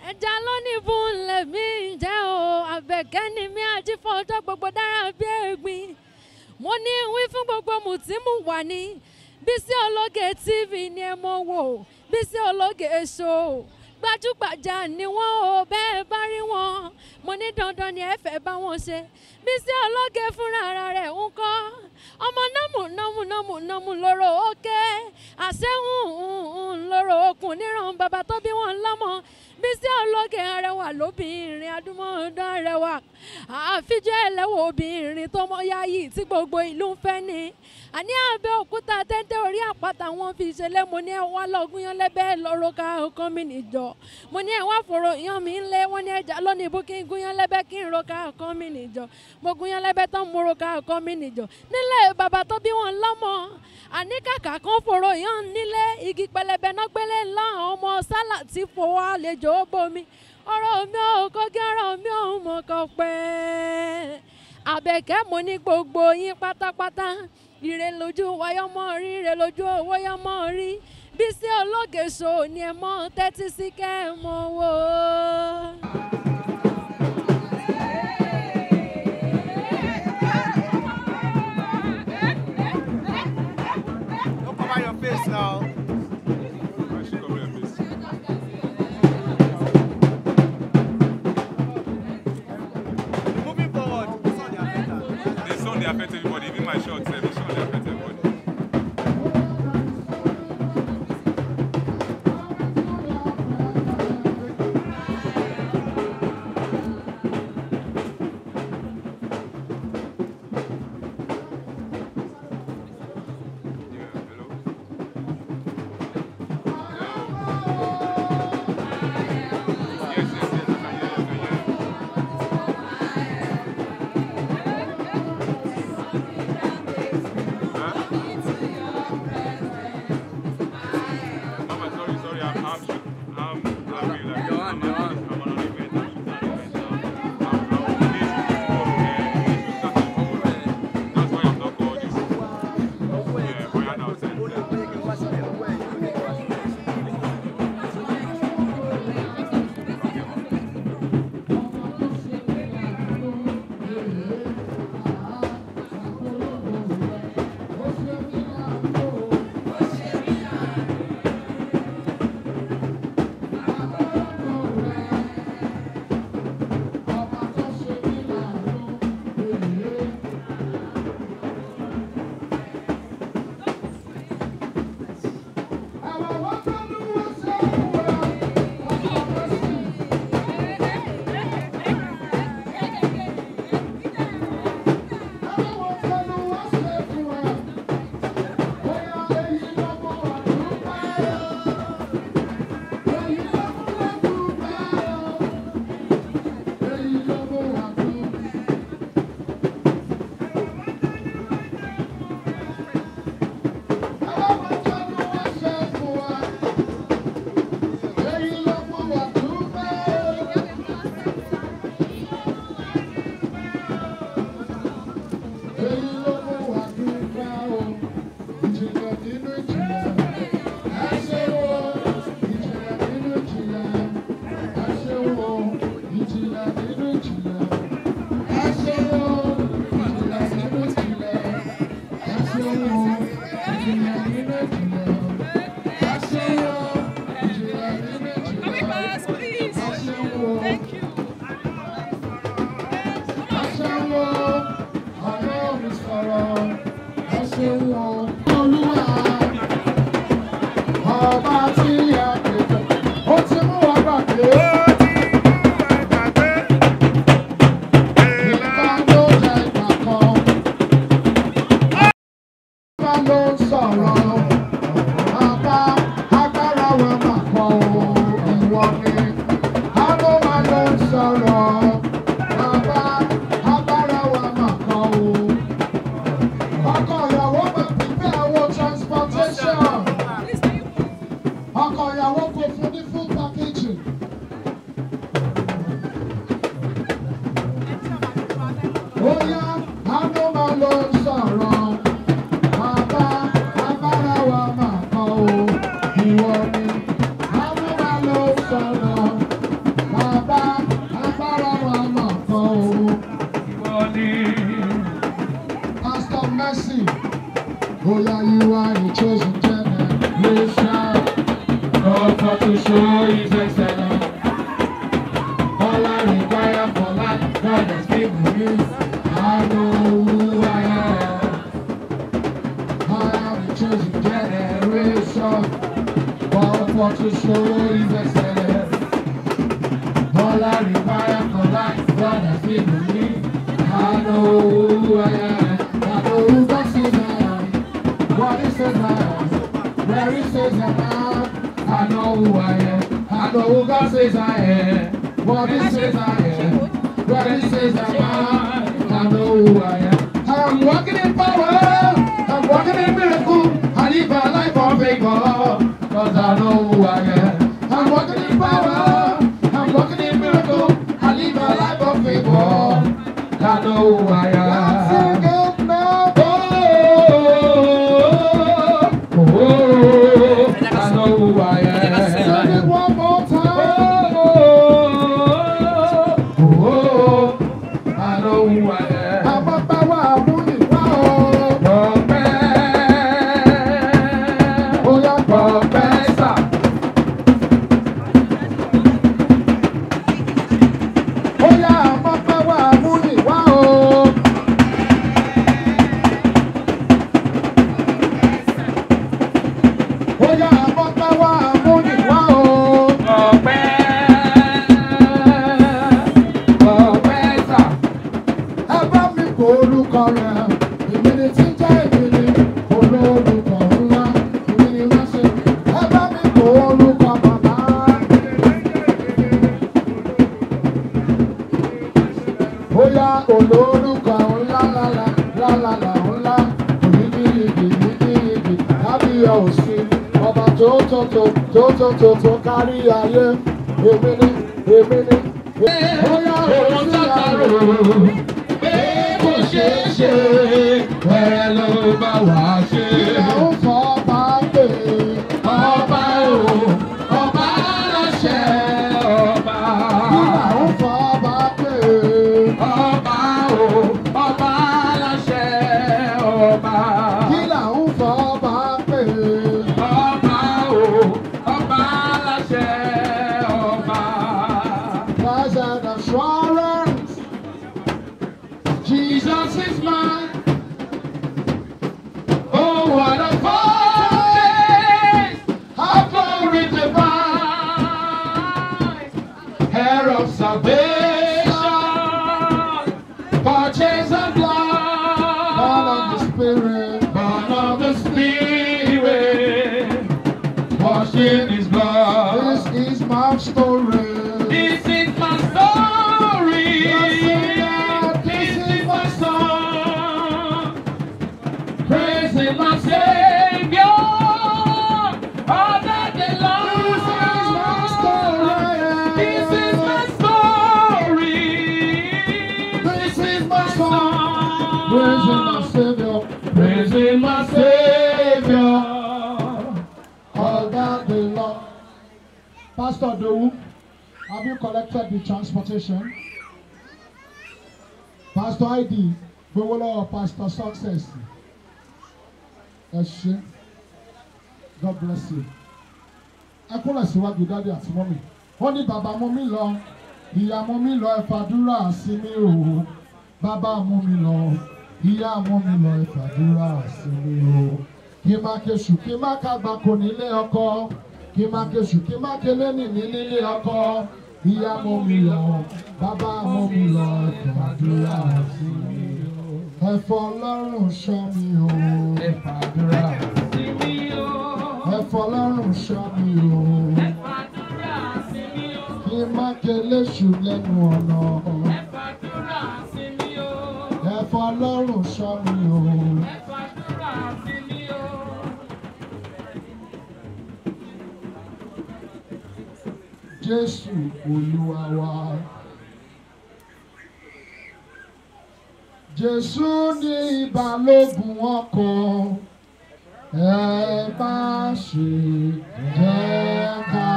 ẹja lónìí fún lèmi jẹ́ o àbẹ̀kẹ́ ni mi àti fọ́jọ́ gbogbo dára bí ẹ̀gbin mo ní wí fún gbogbo mùtímù wà ní Bisi Ologe TV ni ẹ mọ̀ wò Bisi Ologe Show gbajúgbajà ni wọ́n ò bẹ́ẹ̀ bá rí wọn mo ní dandan ni ẹ fẹ́ bá wọn ṣe Bisi Ologe fúnra ara rẹ̀ ń kọ́ ọmọ námù lóró òkè àṣẹ́hùn lóró okùn níran bàbá tó bí wọn lọ́mọ Bisi Ologe arẹwà lóbìnrin adúmọ̀ọ́dán arẹwà àfijọ́ ẹlẹ́wọ̀ obìnrin tó mọ yáyì tí gbogbo ìlú ń fẹ́ ni àní Abẹ́òkúta tẹ́tẹ́ orí àpáta wọn fi ṣẹlẹ̀ mo ní ẹ wá lọ́gùn yan lẹ́bẹ̀ lọ́rọ́ ká ọkọ mi nìjọ mo ní ẹ wá fòrò yan mi ńlẹ̀ wọ́n ní ẹja lónìí bú kí n gún yan lẹ́bẹ̀ kí n ro ká ọkọ mi nìjọ mo gún yan lẹ́bẹ̀ tán mo ro ká ọkọ mi nìjọ nílẹ̀ bàbá tó bí wọn lọ́mọ àní kàkà kan fòrò yan nílé igi pẹlẹbẹ náà gbélé ńlá ọmọ sálà tí fowó àlejò bomi ọ̀rọ̀ mi ò kọ́gí ọ̀rọ̀ mi ò mọ̀ kọ́ pẹ́ Àbẹ̀kẹ́ mo ní gbogbo yín pátápátá ire lójú wáyọ́mọ́ rí ire lójú owó yọ́mọ́ rí Bisi Ologe Show ni ẹ mọ́ tẹ́tí sí kẹ́ ẹ mọ́ wò ó. Don't cover your face now. Moving forward, this song they affect everybody, even my shorts, this song they affect everybody. all I require for life, God has given me. I know who I am. I know who God says I am. What He says I am. Where He says I am. I know who I am. I know who God says I am. What He says I am. Where He says I am. I know who I am. I'm walking in power. I'm walking in miracle. I live a life of favor. Cause I know who I am. I'm walking in power. I'm walking in miracle. I live a life of favor. I know who I am. I know who I am. Sing it one more time. I know who I am. I'm a power. To carry ayé, èmi ni. Bóyá òun sàkàrò, pé kò ṣeé ṣe, wẹ́rẹ́ ló bá wà ṣe. Ìyàwó fọ́ bá pè ọba o, ọba láṣẹ ọba. Ìyàwó fọ́ bá pè ọba o, ọba láṣẹ ọba. Ìyàwó fọ́ bá pè ọba o. Assurance, Jesus is mine. Oh, what a foretaste of glory divine, hair of salvation, purchase of blood, born of the Spirit, born of the Spirit, washed in His blood. This is my story. This is my story. This is my song. Praising my Savior all that day long. This is my story. This is my song. Praising my Savior. Praising my Savior all that day long. Pastor Dowu, have you collected the transportation? Pastor ID, Bowolo or Pastor Success? Eshe. God bless you. Ẹ kúnlẹ̀ síwájú dáadé àti mọ́mì. Wọ́n ní bàbá mú mi lọ, ìyá mú mi lọ, ẹ fàdúrà sí mi o. Bàbá mú mi lọ, ìyá mú mi lọ, ẹ fàdúrà sí mi o. Kí má kéṣù, kí má kágbákò nílé ọkọ. Kí má kéṣù, kí má kélé nìní nílé ọkọ. Ìyá mú mi lọ, bàbá mú mi lọ, ẹ fàdúrà sí mi o. Ẹ fọlọ́run ṣọ́ mi o. Ẹ fàdúrà sí mi o. Ẹ fọlọ́run ṣọ́ mi o. Ẹ fàdúrà sí mi o. Kí má kélé ṣù lẹ́nu ọ̀nà. Ẹ fàdúrà sí mi o. Ẹ fọlọ́run ṣọ́ mi o. Ẹ fàdúrà sí mi o. Jésù Olúwa wa. Jésù ní ìbálògùn ọkàn, ẹ má ṣe jẹ́ ká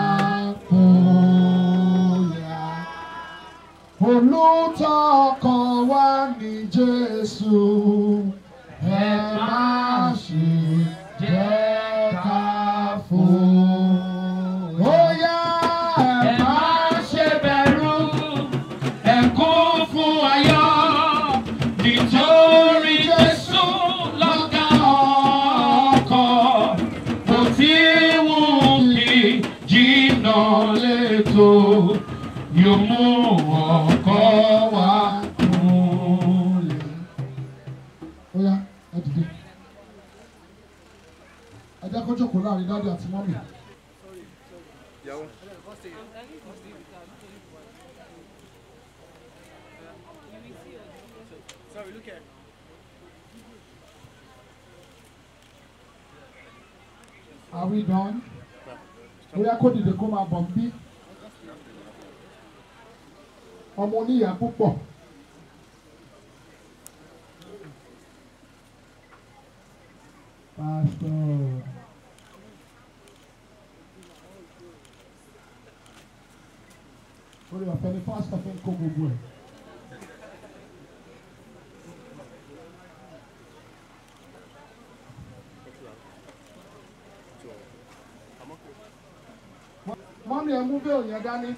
fòyà. Olùtọ́ ọkàn wa ní Jésù, ẹ má ṣe jẹ́ ká fòyà. yóò mú ọkọ wa kúnlẹ̀. Ó yá, ẹ dìde. Ẹ jẹ́ kó jókòó láàrin dáàdì àti mọ́mì. Sorry, look at. Are we done? Ó yá kó dìde kó máa bọ̀ bí. Ọmọ oníyàá púpọ̀. Pastor. Orí ọ̀fẹ́ ni pásítọ̀ fi ń kó gbogbo ẹ̀. Mọ́mí ẹ̀ mú bẹ́ẹ̀ yẹn dání.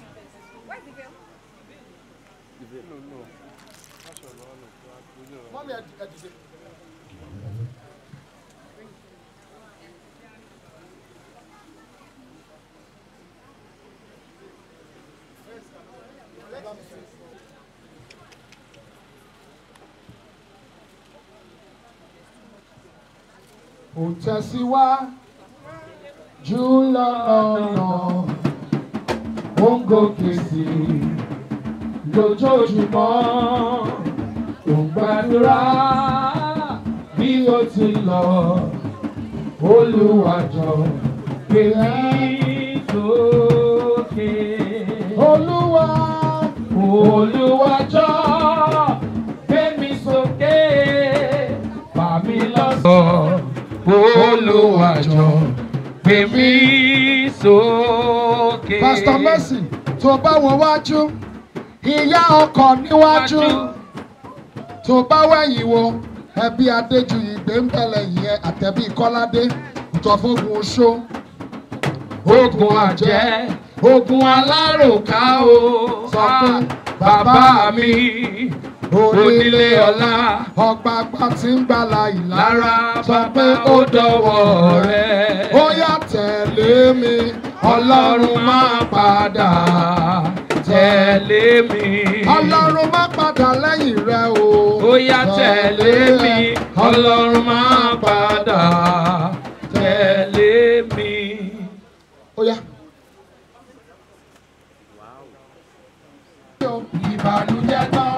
Mọ́mí ẹ̀ dìde. Ó tẹ̀síwájú lọ́nà ó ń gòkè sí lójoojúmọ́ ó ń gbàdúrà bí ó ti lọ Olúwa jọ̀ọ́ gbé mi sókè. Olúwa jọ̀ọ́ gbé mi sókè fà mí lọ Olúwa jọ̀ọ́ gbé mi sókè. Pastor Mercy, tó bá wo wájú, ìyá ọkọ níwájú. Tó bá wẹ̀yìn wo, ẹbí Adéjuyigbe ń bẹ̀lẹ̀ yẹn àtẹ̀bí Kọ́ládé, ìtọ́fógun oṣó. Ogun àjẹ́, ogun aláròká o. Sọ pé bàbá mi onílé ọlá ọgbàgbà tí ń gbàlà ìlara sọ pé ó dọwọ́ rẹ̀. Ó yá tẹ̀lé mi Ọlọ́run má padà tẹ̀lé mi. Ọlọ́run má padà lẹ́yìn rẹ o. Ó yá tẹ̀lé mi Ọlọ́run má padà tẹ̀lé mi. Ó yá. Ìbànújẹ́ tán.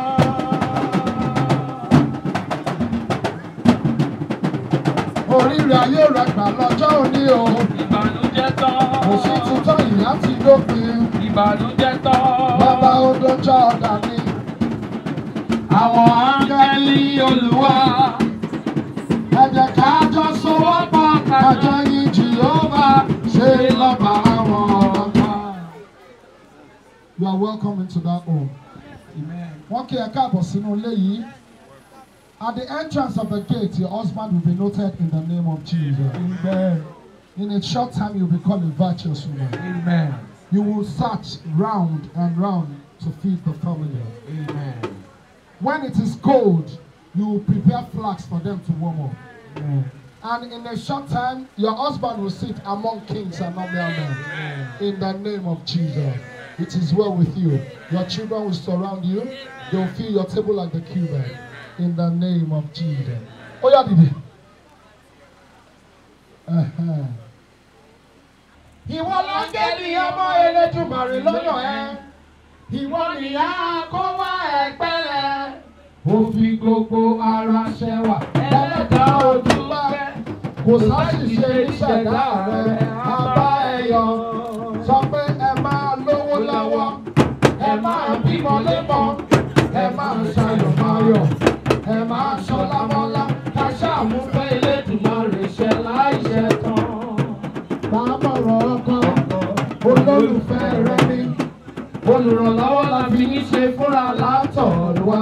Oríire ayé rẹ̀ gbà lọ́jọ́ òní o. Ìbànújẹ́ tán. Òṣì tuntun ìyá ti dópin. Ìbànújẹ́ tán. Bàbá odòjọ́ ọ̀dà ni. Àwọn áńgẹ́lì Olúwa. Ẹ jẹ́ ká jọ sowọ́pọ̀ kájọ yìn Jèhófà ṣe lọ́ba àwọn ọba. You are welcome into that home. Amen. Wọ́n kí ẹ káàbọ̀ sínú ilé yìí. At the entrance of the gate, your husband will be noted in the name of Jesus. Amen. In a short time, you'll be called a virtuous woman. Amen. You will search round and round to feed the family. Amen. When it is cold, you will prepare flags for them to warm up. Amen. And in a short time, your husband will sit among kings and not mere men. In the name of Jesus. It is well with you. Your children will surround you. They will fill your table like the cubed. In the name of Jesus. Oh, yeah, did Ìwọ láńgẹ́lì ọmọ Elédùmarè lọ́yọ̀ ẹ́. Ìwọ nìyá kó wá ẹ̀pẹ́ rẹ̀. Ó fi gbogbo ara ṣẹwà. Ẹlẹ́dàá ojú pẹ́. Kò sáṣìṣe ìṣẹ̀dá rẹ̀. Àbá ẹ̀yọ̀. Sọ pé ẹ máa lówó lọ́wọ́. Ẹ máa bímọ lébọ̀. Ẹ máa ṣayọ̀ máyọ̀. Ẹ máa ṣọlá mọ́lá. Ká ṣàmúfẹ́ Elédùmarè ṣẹ láìṣẹ tán. Bàbọ̀rọ̀ ọkọ, olólùfẹ́ rẹ ni. Olùrànlọ́wọ́ la fi ń ṣe fúnra látọ̀ wá.